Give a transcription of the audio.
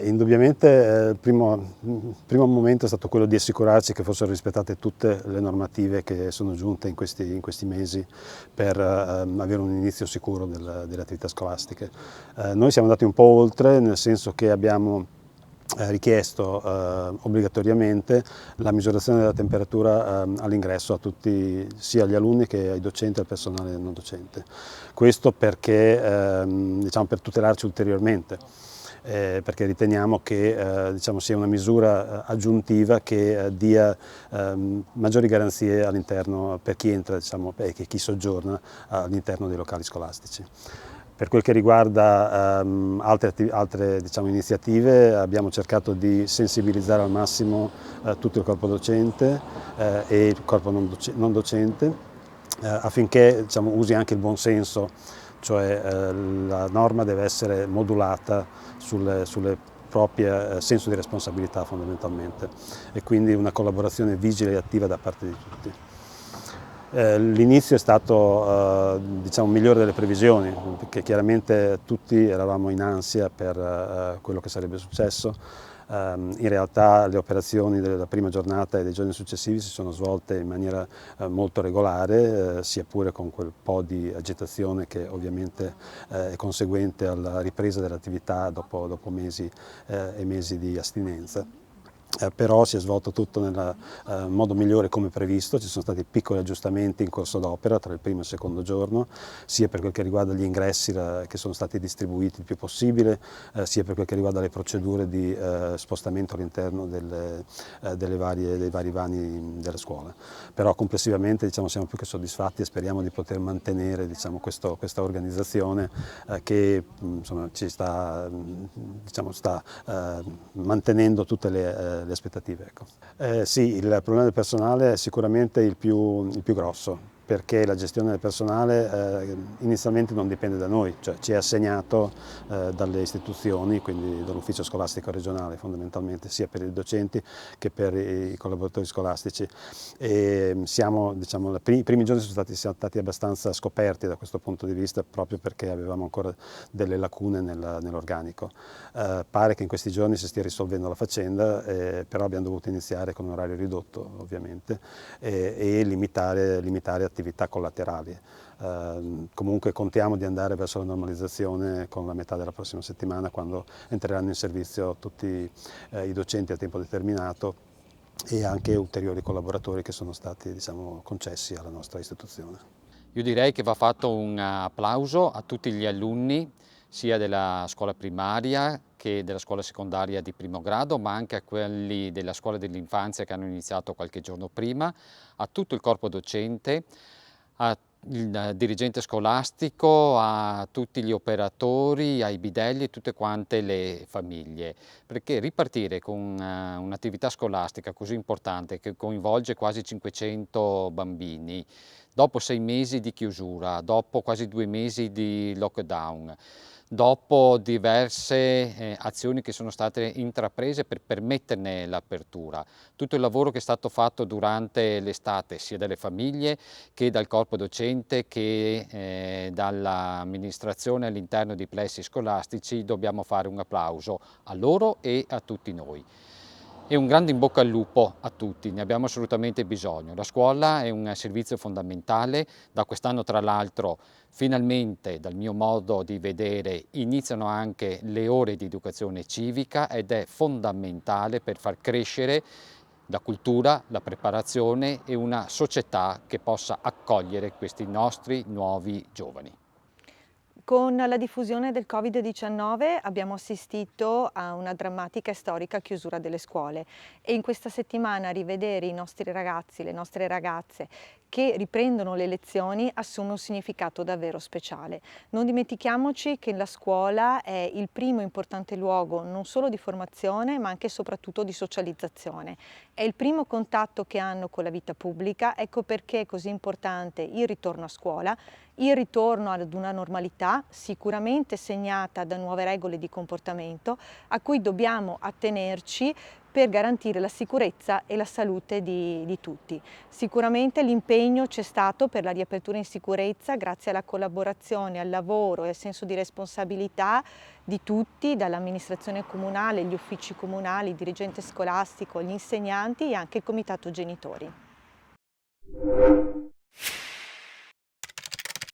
Indubbiamente il primo momento è stato quello di assicurarci che fossero rispettate tutte le normative che sono giunte in questi mesi per avere un inizio sicuro delle attività scolastiche. Noi siamo andati un po' oltre, nel senso che abbiamo richiesto obbligatoriamente la misurazione della temperatura all'ingresso a tutti, sia agli alunni che ai docenti e al personale non docente. Questo perché, diciamo, per tutelarci ulteriormente. Perché riteniamo che diciamo, sia una misura aggiuntiva che dia maggiori garanzie all'interno per chi entra, diciamo, e chi soggiorna all'interno dei locali scolastici. Per quel che riguarda altre diciamo, iniziative, abbiamo cercato di sensibilizzare al massimo tutto il corpo docente e il corpo non docente affinché diciamo, usi anche il buon senso, cioè la norma deve essere modulata sulle proprie senso di responsabilità fondamentalmente, e quindi una collaborazione vigile e attiva da parte di tutti. L'inizio è stato diciamo, migliore delle previsioni, perché chiaramente tutti eravamo in ansia per quello che sarebbe successo. In realtà le operazioni della prima giornata e dei giorni successivi si sono svolte in maniera molto regolare, sia pure con quel po' di agitazione che ovviamente è conseguente alla ripresa dell'attività dopo mesi e mesi di astinenza. Però si è svolto tutto nel modo migliore come previsto, ci sono stati piccoli aggiustamenti in corso d'opera tra il primo e il secondo giorno, sia per quel che riguarda gli ingressi che sono stati distribuiti il più possibile, sia per quel che riguarda le procedure di spostamento all'interno dei vari vani della scuola. Però complessivamente diciamo, siamo più che soddisfatti e speriamo di poter mantenere diciamo, questa organizzazione che insomma, ci sta, diciamo, sta mantenendo tutte le aspettative. Ecco. Sì, il problema del personale è sicuramente il più grosso, perché la gestione del personale inizialmente non dipende da noi, cioè ci è assegnato dalle istituzioni, quindi dall'ufficio scolastico regionale fondamentalmente, sia per i docenti che per i collaboratori scolastici. E siamo, diciamo, i primi giorni sono stati abbastanza scoperti da questo punto di vista, proprio perché avevamo ancora delle lacune nell'organico. Pare che in questi giorni si stia risolvendo la faccenda, però abbiamo dovuto iniziare con un orario ridotto ovviamente e limitare attività collaterali. Comunque contiamo di andare verso la normalizzazione con la metà della prossima settimana, quando entreranno in servizio tutti i docenti a tempo determinato e anche ulteriori collaboratori che sono stati diciamo, concessi alla nostra istituzione. Io direi che va fatto un applauso a tutti gli alunni, sia della scuola primaria che della scuola secondaria di primo grado, ma anche a quelli della scuola dell'infanzia che hanno iniziato qualche giorno prima, a tutto il corpo docente, al dirigente scolastico, a tutti gli operatori, ai bidelli e tutte quante le famiglie, perché ripartire con un'attività scolastica così importante che coinvolge quasi 500 bambini, dopo 6 mesi di chiusura, dopo quasi 2 mesi di lockdown, dopo diverse azioni che sono state intraprese per permetterne l'apertura, tutto il lavoro che è stato fatto durante l'estate, sia dalle famiglie che dal corpo docente che dall'amministrazione all'interno dei plessi scolastici, dobbiamo fare un applauso a loro e a tutti noi. E un grande in bocca al lupo a tutti, ne abbiamo assolutamente bisogno. La scuola è un servizio fondamentale, da quest'anno tra l'altro finalmente, dal mio modo di vedere, iniziano anche le ore di educazione civica ed è fondamentale per far crescere la cultura, la preparazione e una società che possa accogliere questi nostri nuovi giovani. Con la diffusione del Covid-19 abbiamo assistito a una drammatica e storica chiusura delle scuole e in questa settimana rivedere i nostri ragazzi, le nostre ragazze che riprendono le lezioni assume un significato davvero speciale. Non dimentichiamoci che la scuola è il primo importante luogo non solo di formazione ma anche e soprattutto di socializzazione. È il primo contatto che hanno con la vita pubblica, ecco perché è così importante il ritorno a scuola, il ritorno ad una normalità sicuramente segnata da nuove regole di comportamento a cui dobbiamo attenerci per garantire la sicurezza e la salute di tutti. Sicuramente l'impegno c'è stato per la riapertura in sicurezza grazie alla collaborazione, al lavoro e al senso di responsabilità di tutti, dall'amministrazione comunale, gli uffici comunali, il dirigente scolastico, gli insegnanti e anche il comitato genitori.